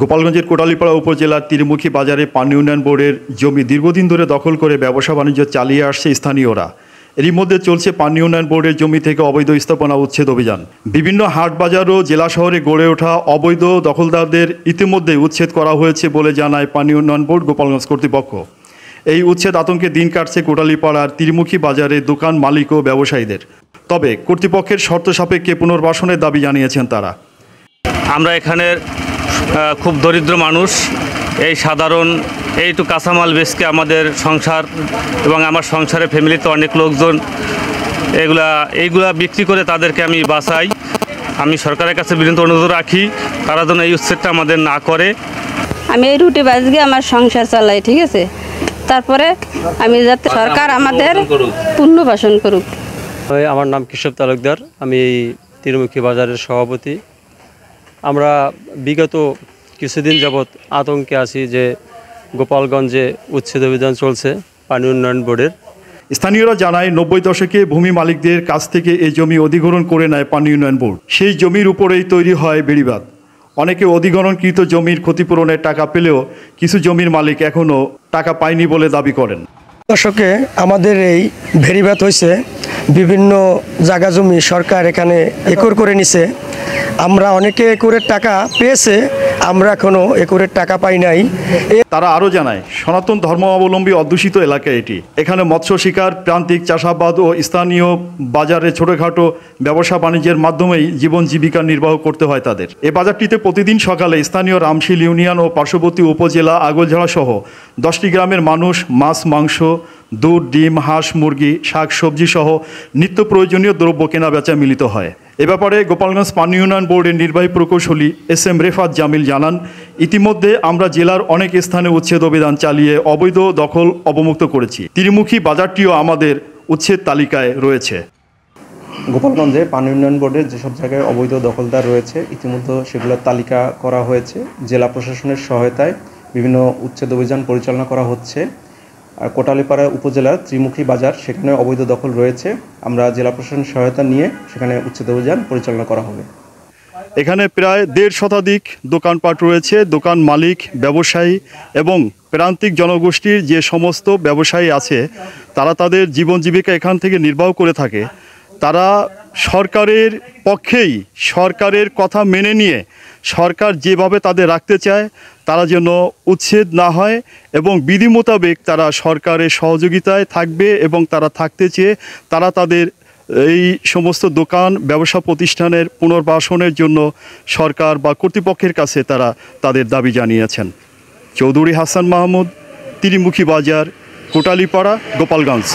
গোপালগঞ্জের কোটালীপাড়া উপজেলার তীরমুখী বাজারে পানি উন্নয়ন বোর্ডের জমি দীর্ঘদিন ধরে দখল করে ব্যবসা বাণিজ্য চালিয়ে আসছে স্থানীয়রা। এরই মধ্যে চলছে পানি উন্নয়ন বোর্ডের জমি থেকে অবৈধ স্থাপনা উচ্ছেদ অভিযান। বিভিন্ন হাট বাজার ও জেলা শহরে গড়ে ওঠা অবৈধ দখলদারদের ইতিমধ্যে উচ্ছেদ করা হয়েছে বলে জানায় পানি উন্নয়ন বোর্ড গোপালগঞ্জ কর্তৃপক্ষ। এই উচ্ছেদ আতঙ্কে দিন কাটছে কোটালীপাড়ার তীরমুখী বাজারে দোকান মালিক ও ব্যবসায়ীদের। তবে কর্তৃপক্ষের শর্ত সাপেক্ষে পুনর্বাসনের দাবি জানিয়েছেন তারা। আমরা এখানের খুব দরিদ্র মানুষ, এই সাধারণ এইটু কাঁচামাল বেচকে আমাদের সংসার এবং আমার সংসারের ফ্যামিলিতে অনেক লোকজন এইগুলা বিক্রি করে তাদেরকে আমি বাঁচাই। আমি সরকারের কাছে বিনীত অনুরোধ রাখি তারা যেন এই উচ্ছেদটা আমাদের না করে। আমি এই রুটি বাজকে আমার সংসার চালাই, ঠিক আছে। তারপরে আমি যাতে সরকার আমাদের পুনর্বাসন করুক। আমার নাম কেশব তালুকদার, আমি এই তীরমুখী বাজারের সভাপতি। আমরা বিগত কিছুদিন যাবৎ আতঙ্কে আছি যে গোপালগঞ্জে উচ্ছেদ অভিযান চলছে পানি উন্নয়ন বোর্ডের। স্থানীয়রা জানায় 90 দশকে ভূমি মালিকদের কাছ থেকে এই জমি অধিগ্রহণ করে নেয় পানি উন্নয়ন বোর্ড। সেই জমির উপরেই তৈরি হয় বেড়িবাঁধ। অনেকে অধিগ্রহণকৃত জমির ক্ষতিপূরণের টাকা পেলেও কিছু জমির মালিক এখনও টাকা পায়নি বলে দাবি করেন। দশকে আমাদের এই ভেরিবাঁধ হয়েছে, বিভিন্ন জায়গা জমি সরকার এখানে একর করে নিছে। আমরা অনেকে একরের টাকা পেয়েছে, আমরা এখনও একরের টাকা পাই নাই। তারা আরও জানায় সনাতন ধর্মাবলম্বী অধ্যুষিত এলাকা এটি। এখানে মৎস্য শিকার, প্রান্তিক চাষাবাদ ও স্থানীয় বাজারে ছোটোখাটো ব্যবসা বাণিজ্যের মাধ্যমেই জীবন জীবিকা নির্বাহ করতে হয় তাদের। এ বাজারটিতে প্রতিদিন সকালে স্থানীয় রামশীল ইউনিয়ন ও পার্শ্ববর্তী উপজেলা আগলঝাড়া সহ 10টি গ্রামের মানুষ মাছ, মাংস, দুধ, ডিম, হাঁস, মুরগি, শাক সবজি সহ নিত্য প্রয়োজনীয় দ্রব্য কেনা বেচা মিলিত হয়। এ ব্যাপারে গোপালগঞ্জ পানি উন্নয়ন বোর্ডের নির্বাহী প্রকৌশলী SM রেফাত জামিল জানান, ইতিমধ্যে আমরা জেলার অনেক স্থানে উচ্ছেদ অভিযান চালিয়ে অবৈধ দখল অবমুক্ত করেছি। তীরমুখী বাজারটিও আমাদের উচ্ছেদ তালিকায় রয়েছে। গোপালগঞ্জে পানি উন্নয়ন বোর্ডের যেসব জায়গায় অবৈধ দখলদার রয়েছে ইতিমধ্যে সেগুলোর তালিকা করা হয়েছে। জেলা প্রশাসনের সহায়তায় বিভিন্ন উচ্ছেদ অভিযান পরিচালনা করা হচ্ছে। আর কোটালীপাড়া উপজেলার ত্রিমুখী বাজার, সেখানে অবৈধ দখল রয়েছে। আমরা জেলা প্রশাসনের সহায়তা নিয়ে সেখানে উচ্ছেদ অভিযান পরিচালনা করা হবে। এখানে প্রায় 1.5 শতাধিক দোকানপাট রয়েছে। দোকান মালিক, ব্যবসায়ী এবং প্রান্তিক জনগোষ্ঠীর যে সমস্ত ব্যবসায়ী আছে তারা তাদের জীবন জীবিকা এখান থেকে নির্বাহ করে থাকে। তারা সরকারের পক্ষেই, সরকারের কথা মেনে নিয়ে সরকার যেভাবে তাদের রাখতে চায় তারা যেন উচ্ছেদ না হয় এবং বিধি মোতাবেক তারা সরকারের সহযোগিতায় থাকবে এবং তারা থাকতে চেয়ে তারা তাদের এই সমস্ত দোকান ব্যবসা প্রতিষ্ঠানের পুনর্বাসনের জন্য সরকার বা কর্তৃপক্ষের কাছে তারা তাদের দাবি জানিয়েছেন। চৌধুরী হাসান মাহমুদ, তীরমুখী বাজার, কোটালীপাড়া, গোপালগঞ্জ।